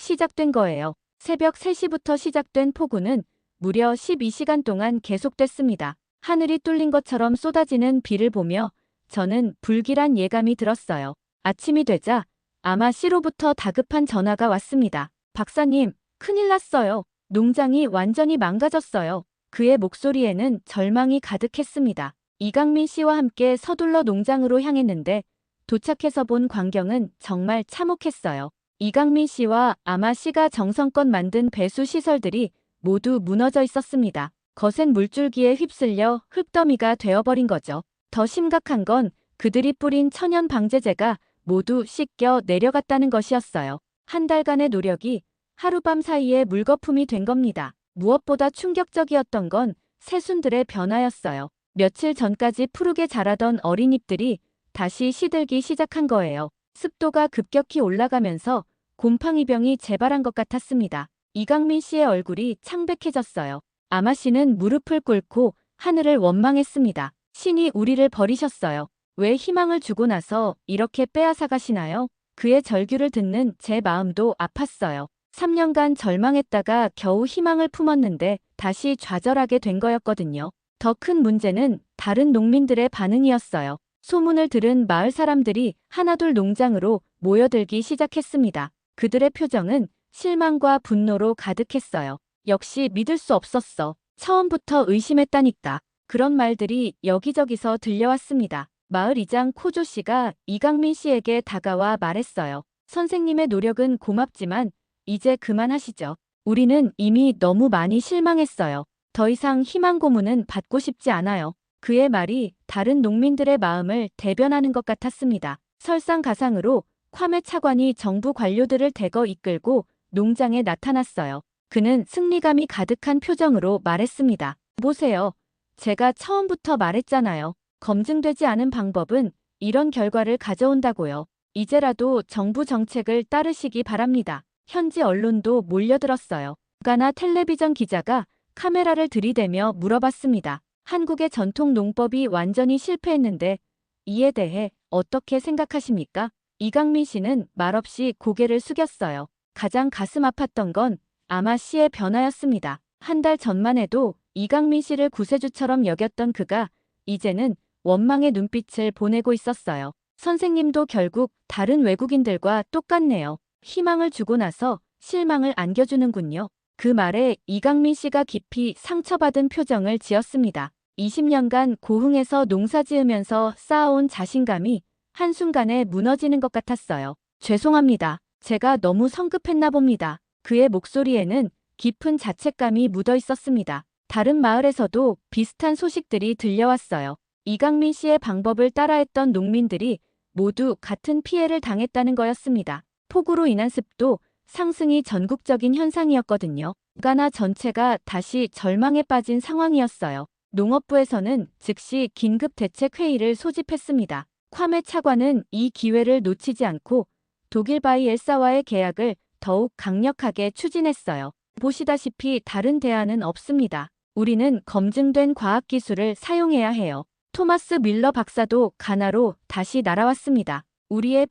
시작된 거예요. 새벽 3시부터 시작된 폭우는 무려 12시간 동안 계속됐습니다. 하늘이 뚫린 것처럼 쏟아지는 비를 보며 저는 불길한 예감이 들었어요. 아침이 되자 아마 씨로부터 다급한 전화가 왔습니다. 박사님, 큰일 났어요. 농장이 완전히 망가졌어요. 그의 목소리에는 절망이 가득했습니다. 이강민 씨와 함께 서둘러 농장으로 향했는데 도착해서 본 광경은 정말 참혹했어요. 이강민 씨와 아마 씨가 정성껏 만든 배수 시설들이 모두 무너져 있었습니다. 거센 물줄기에 휩쓸려 흙더미가 되어버린 거죠. 더 심각한 건 그들이 뿌린 천연 방제제가 모두 씻겨 내려갔다는 것이었어요. 한 달간의 노력이 하룻밤 사이에 물거품이 된 겁니다. 무엇보다 충격적이었던 건 새순들의 변화였어요. 며칠 전까지 푸르게 자라던 어린 잎들이 다시 시들기 시작한 거예요. 습도가 급격히 올라가면서 곰팡이병이 재발한 것 같았습니다. 이강민 씨의 얼굴이 창백해졌어요. 아마 씨는 무릎을 꿇고 하늘을 원망했습니다. 신이 우리를 버리셨어요. 왜 희망을 주고 나서 이렇게 빼앗아 가시나요? 그의 절규를 듣는 제 마음도 아팠어요. 3년간 절망했다가 겨우 희망을 품었는데 다시 좌절하게 된 거였거든요. 더 큰 문제는 다른 농민들의 반응이었어요. 소문을 들은 마을 사람들이 하나둘 농장으로 모여들기 시작했습니다. 그들의 표정은 실망과 분노로 가득했어요. 역시 믿을 수 없었어. 처음부터 의심했다니까. 그런 말들이 여기저기서 들려왔습니다. 마을 이장 코조 씨가 이강민 씨에게 다가와 말했어요. 선생님의 노력은 고맙지만 이제 그만하시죠. 우리는 이미 너무 많이 실망했어요. 더 이상 희망 고문은 받고 싶지 않아요. 그의 말이 다른 농민들의 마음을 대변하는 것 같았습니다. 설상가상으로 콰메 차관이 정부 관료들을 대거 이끌고 농장에 나타났어요. 그는 승리감이 가득한 표정으로 말했습니다. 보세요. 제가 처음부터 말했잖아요. 검증되지 않은 방법은 이런 결과를 가져온다고요. 이제라도 정부 정책을 따르시기 바랍니다. 현지 언론도 몰려들었어요. 가나 텔레비전 기자가 카메라를 들이대며 물어봤습니다. 한국의 전통 농법이 완전히 실패했는데 이에 대해 어떻게 생각하십니까? 이강민 씨는 말없이 고개를 숙였어요. 가장 가슴 아팠던 건 아마 씨의 변화였습니다. 한 달 전만 해도 이강민 씨를 구세주처럼 여겼던 그가 이제는 원망의 눈빛을 보내고 있었어요. 선생님도 결국 다른 외국인들과 똑같네요. 희망을 주고 나서 실망을 안겨주는군요. 그 말에 이강민 씨가 깊이 상처받은 표정을 지었습니다. 20년간 고흥에서 농사 지으면서 쌓아온 자신감이 한순간에 무너지는 것 같았어요. 죄송합니다. 제가 너무 성급했나 봅니다. 그의 목소리에는 깊은 자책감이 묻어 있었습니다. 다른 마을에서도 비슷한 소식들이 들려왔어요. 이강민 씨의 방법을 따라했던 농민들이 모두 같은 피해를 당했다는 거였습니다. 폭우로 인한 습도 상승이 전국적인 현상이었거든요. 가나 전체가 다시 절망에 빠진 상황이었어요. 농업부에서는 즉시 긴급 대책 회의를 소집했습니다. 콰메 차관은 이 기회를 놓치지 않고 독일 바이엘사와의 계약을 더욱 강력하게 추진했어요. 보시다시피 다른 대안은 없습니다. 우리는 검증된 과학기술을 사용해야 해요. 토마스 밀러 박사도 가나로 다시 날아왔습니다. 우리의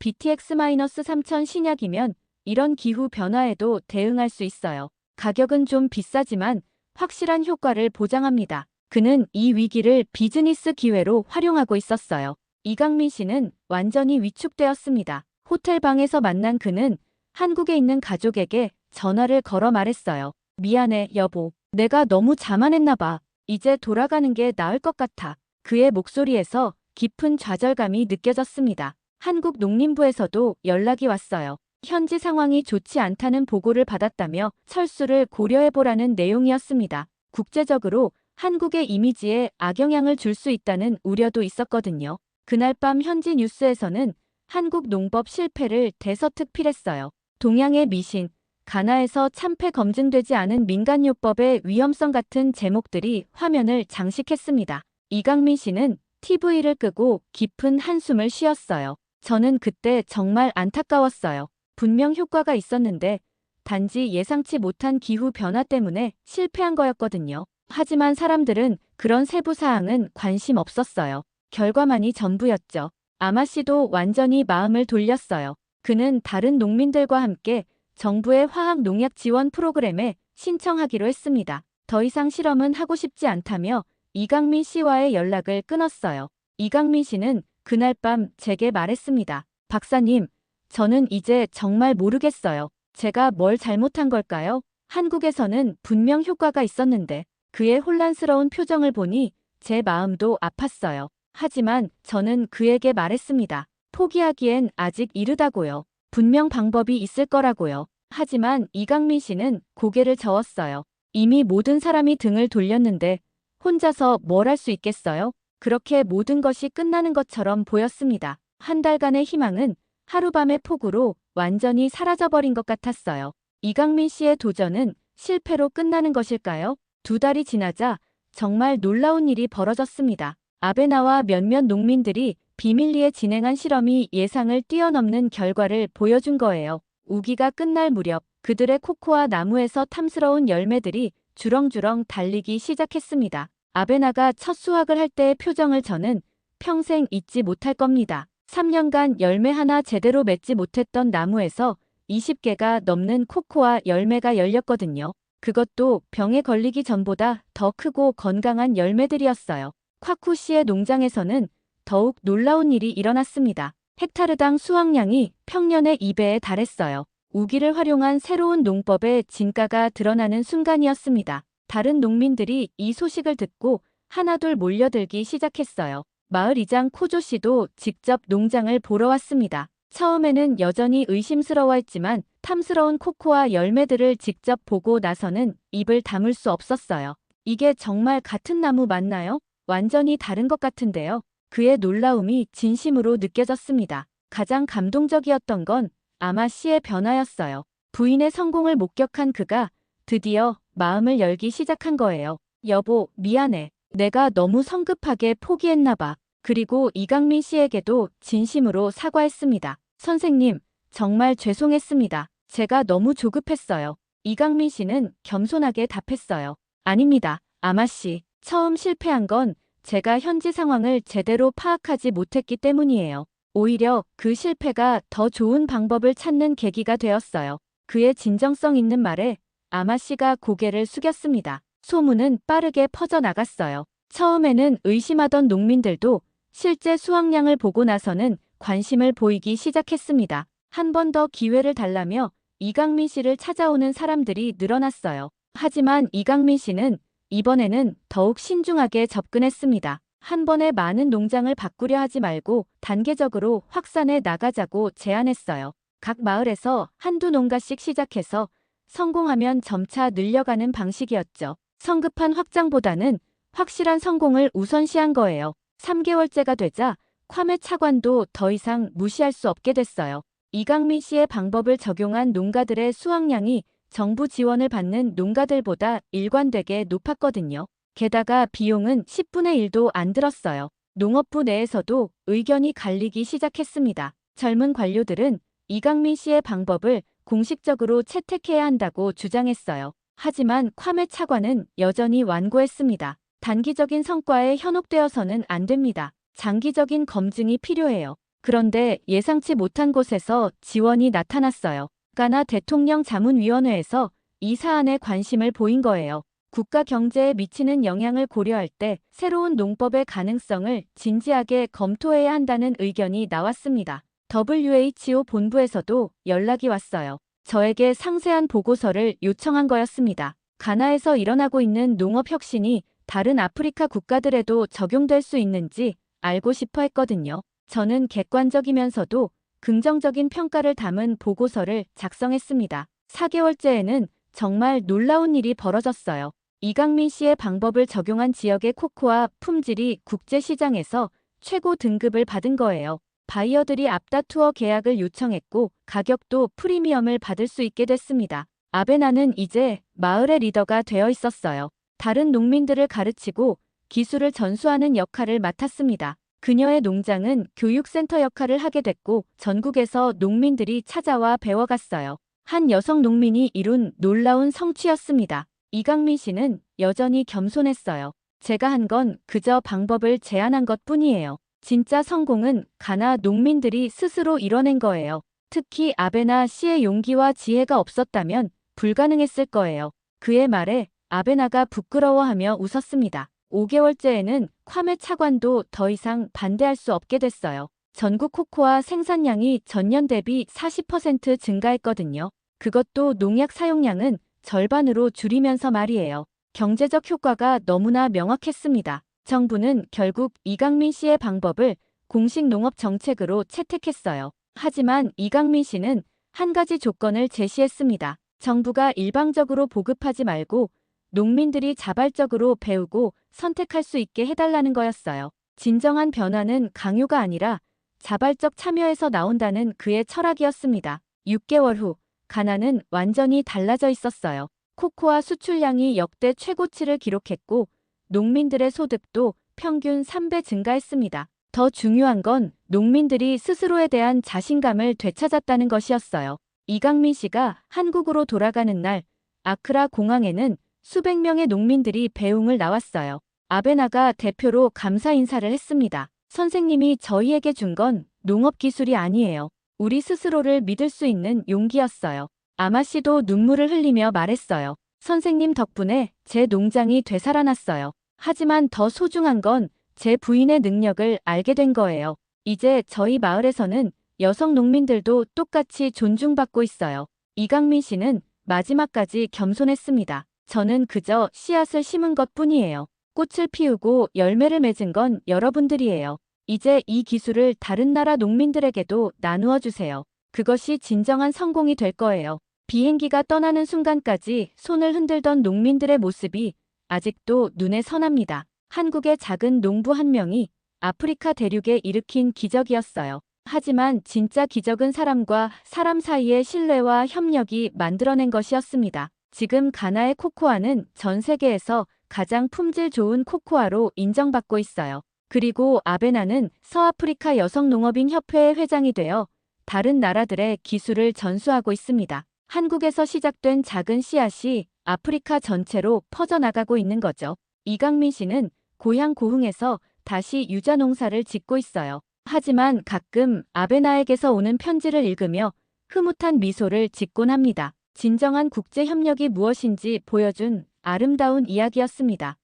BTX-3000 신약이면 이런 기후 변화에도 대응할 수 있어요. 가격은 좀 비싸지만 확실한 효과를 보장합니다. 그는 이 위기를 비즈니스 기회로 활용하고 있었어요. 이강민 씨는 완전히 위축되었습니다. 호텔 방에서 만난 그는 한국에 있는 가족에게 전화를 걸어 말했어요. 미안해, 여보. 내가 너무 자만했나 봐. 이제 돌아가는 게 나을 것 같아. 그의 목소리에서 깊은 좌절감이 느껴졌습니다. 한국 농림부에서도 연락이 왔어요. 현지 상황이 좋지 않다는 보고를 받았다며 철수를 고려해보라는 내용이었습니다. 국제적으로 한국의 이미지에 악영향을 줄 수 있다는 우려도 있었거든요. 그날 밤 현지 뉴스에서는 한국 농법 실패를 대서특필했어요. 동양의 미신, 가나에서 참패 검증되지 않은 민간요법의 위험성 같은 제목들이 화면을 장식했습니다. 이강민 씨는 TV를 끄고 깊은 한숨을 쉬었어요. 저는 그때 정말 안타까웠어요. 분명 효과가 있었는데 단지 예상치 못한 기후 변화 때문에 실패한 거였거든요. 하지만 사람들은 그런 세부 사항은 관심 없었어요. 결과만이 전부였죠. 아마 씨도 완전히 마음을 돌렸어요. 그는 다른 농민들과 함께 정부의 화학 농약 지원 프로그램에 신청하기로 했습니다. 더 이상 실험은 하고 싶지 않다며 이강민 씨와의 연락을 끊었어요. 이강민 씨는 그날 밤 제게 말했습니다. 박사님, 저는 이제 정말 모르겠어요. 제가 뭘 잘못한 걸까요? 한국에서는 분명 효과가 있었는데 그의 혼란스러운 표정을 보니 제 마음도 아팠어요. 하지만 저는 그에게 말했습니다. 포기하기엔 아직 이르다고요. 분명 방법이 있을 거라고요. 하지만 이강민 씨는 고개를 저었어요. 이미 모든 사람이 등을 돌렸는데 혼자서 뭘 할 수 있겠어요? 그렇게 모든 것이 끝나는 것처럼 보였습니다. 한 달간의 희망은 하룻밤의 폭우로 완전히 사라져버린 것 같았어요. 이강민 씨의 도전은 실패로 끝나는 것일까요? 2달이 지나자 정말 놀라운 일이 벌어졌습니다. 아베나와 몇몇 농민들이 비밀리에 진행한 실험이 예상을 뛰어넘는 결과를 보여준 거예요. 우기가 끝날 무렵 그들의 코코아 나무에서 탐스러운 열매들이 주렁주렁 달리기 시작했습니다. 아베나가 첫 수확을 할 때의 표정을 저는 평생 잊지 못할 겁니다. 3년간 열매 하나 제대로 맺지 못했던 나무에서 20개가 넘는 코코아 열매가 열렸거든요. 그것도 병에 걸리기 전보다 더 크고 건강한 열매들이었어요. 夸쿠 씨의 농장에서는 더욱 놀라운 일이 일어났습니다. 헥타르당 수확량이 평년의 2배에 달했어요. 우기를 활용한 새로운 농법의 진가가 드러나는 순간이었습니다. 다른 농민들이 이 소식을 듣고 하나둘 몰려들기 시작했어요. 마을 이장 코조 씨도 직접 농장을 보러 왔습니다. 처음에는 여전히 의심스러워했지만 탐스러운 코코아 열매들을 직접 보고 나서는 입을 다물 수 없었어요. 이게 정말 같은 나무 맞나요? 완전히 다른 것 같은데요. 그의 놀라움이 진심으로 느껴졌습니다. 가장 감동적이었던 건 아마 씨의 변화였어요. 부인의 성공을 목격한 그가 드디어 마음을 열기 시작한 거예요. 여보, 미안해. 내가 너무 성급하게 포기했나 봐. 그리고 이강민 씨에게도 진심으로 사과했습니다. 선생님, 정말 죄송했습니다. 제가 너무 조급했어요. 이강민 씨는 겸손하게 답했어요. 아닙니다, 아마 씨. 처음 실패한 건 제가 현지 상황을 제대로 파악하지 못했기 때문이에요. 오히려 그 실패가 더 좋은 방법을 찾는 계기가 되었어요. 그의 진정성 있는 말에 아마 씨가 고개를 숙였습니다. 소문은 빠르게 퍼져나갔어요. 처음에는 의심하던 농민들도 실제 수확량을 보고 나서는 관심을 보이기 시작했습니다. 한 번 더 기회를 달라며 이강민 씨를 찾아오는 사람들이 늘어났어요. 하지만 이강민 씨는 이번에는 더욱 신중하게 접근했습니다. 한 번에 많은 농장을 바꾸려 하지 말고 단계적으로 확산해 나가자고 제안했어요. 각 마을에서 한두 농가씩 시작해서 성공하면 점차 늘려가는 방식이었죠. 성급한 확장보다는 확실한 성공을 우선시한 거예요. 3개월째가 되자 괌의 차관도 더 이상 무시할 수 없게 됐어요. 이강민 씨의 방법을 적용한 농가들의 수확량이 정부 지원을 받는 농가들보다 일관되게 높았거든요. 게다가 비용은 10분의 1도 안 들었어요. 농업부 내에서도 의견이 갈리기 시작했습니다. 젊은 관료들은 이강민 씨의 방법을 공식적으로 채택해야 한다고 주장했어요. 하지만 괌의 차관은 여전히 완고했습니다. 단기적인 성과에 현혹되어서는 안 됩니다. 장기적인 검증이 필요해요. 그런데 예상치 못한 곳에서 지원이 나타났어요. 가나 대통령 자문위원회에서 이 사안에 관심을 보인 거예요. 국가 경제에 미치는 영향을 고려할 때 새로운 농법의 가능성을 진지하게 검토해야 한다는 의견이 나왔습니다. WHO 본부에서도 연락이 왔어요. 저에게 상세한 보고서를 요청한 거였습니다. 가나에서 일어나고 있는 농업 혁신이 다른 아프리카 국가들에도 적용될 수 있는지 알고 싶어 했거든요. 저는 객관적이면서도 긍정적인 평가를 담은 보고서를 작성했습니다. 4개월째에는 정말 놀라운 일이 벌어졌어요. 이강민 씨의 방법을 적용한 지역의 코코아 품질이 국제시장에서 최고 등급을 받은 거예요. 바이어들이 앞다투어 계약을 요청했고 가격도 프리미엄을 받을 수 있게 됐습니다. 아베나는 이제 마을의 리더가 되어 있었어요. 다른 농민들을 가르치고 기술을 전수하는 역할을 맡았습니다. 그녀의 농장은 교육센터 역할을 하게 됐고 전국에서 농민들이 찾아와 배워갔어요. 한 여성 농민이 이룬 놀라운 성취였습니다. 이강민 씨는 여전히 겸손했어요. 제가 한 건 그저 방법을 제안한 것뿐이에요. 진짜 성공은 가나 농민들이 스스로 이뤄낸 거예요. 특히 아베나 씨의 용기와 지혜가 없었다면 불가능했을 거예요. 그의 말에 아베나가 부끄러워하며 웃었습니다. 5개월째에는 괌의 차관도 더 이상 반대할 수 없게 됐어요. 전국 코코아 생산량이 전년 대비 40% 증가했거든요. 그것도 농약 사용량은 절반으로 줄이면서 말이에요. 경제적 효과가 너무나 명확했습니다. 정부는 결국 이강민 씨의 방법을 공식 농업 정책으로 채택했어요. 하지만 이강민 씨는 한 가지 조건을 제시했습니다. 정부가 일방적으로 보급하지 말고 농민들이 자발적으로 배우고 선택할 수 있게 해달라는 거였어요. 진정한 변화는 강요가 아니라 자발적 참여에서 나온다는 그의 철학이었습니다. 6개월 후 가나는 완전히 달라져 있었어요. 코코아 수출량이 역대 최고치를 기록했고 농민들의 소득도 평균 3배 증가했습니다. 더 중요한 건 농민들이 스스로에 대한 자신감을 되찾았다는 것이었어요. 이강민 씨가 한국으로 돌아가는 날 아크라 공항에는 수백 명의 농민들이 배웅을 나왔어요. 아베나가 대표로 감사 인사를 했습니다. 선생님이 저희에게 준 건 농업 기술이 아니에요. 우리 스스로를 믿을 수 있는 용기였어요. 아마 씨도 눈물을 흘리며 말했어요. 선생님 덕분에 제 농장이 되살아났어요. 하지만 더 소중한 건 제 부인의 능력을 알게 된 거예요. 이제 저희 마을에서는 여성 농민들도 똑같이 존중받고 있어요. 이강민 씨는 마지막까지 겸손했습니다. 저는 그저 씨앗을 심은 것뿐이에요. 꽃을 피우고 열매를 맺은 건 여러분들이에요. 이제 이 기술을 다른 나라 농민들에게도 나누어 주세요. 그것이 진정한 성공이 될 거예요. 비행기가 떠나는 순간까지 손을 흔들던 농민들의 모습이 아직도 눈에 선합니다. 한국의 작은 농부 한 명이 아프리카 대륙에 일으킨 기적이었어요. 하지만 진짜 기적은 사람과 사람 사이의 신뢰와 협력이 만들어낸 것이었습니다. 지금 가나의 코코아는 전 세계에서 가장 품질 좋은 코코아로 인정받고 있어요. 그리고 아베나는 서아프리카 여성농업인 협회의 회장이 되어 다른 나라들의 기술을 전수하고 있습니다. 한국에서 시작된 작은 씨앗이 아프리카 전체로 퍼져나가고 있는 거죠. 이강민 씨는 고향 고흥에서 다시 유자 농사를 짓고 있어요. 하지만 가끔 아베나에게서 오는 편지를 읽으며 흐뭇한 미소를 짓곤 합니다. 진정한 국제협력이 무엇인지 보여준 아름다운 이야기였습니다.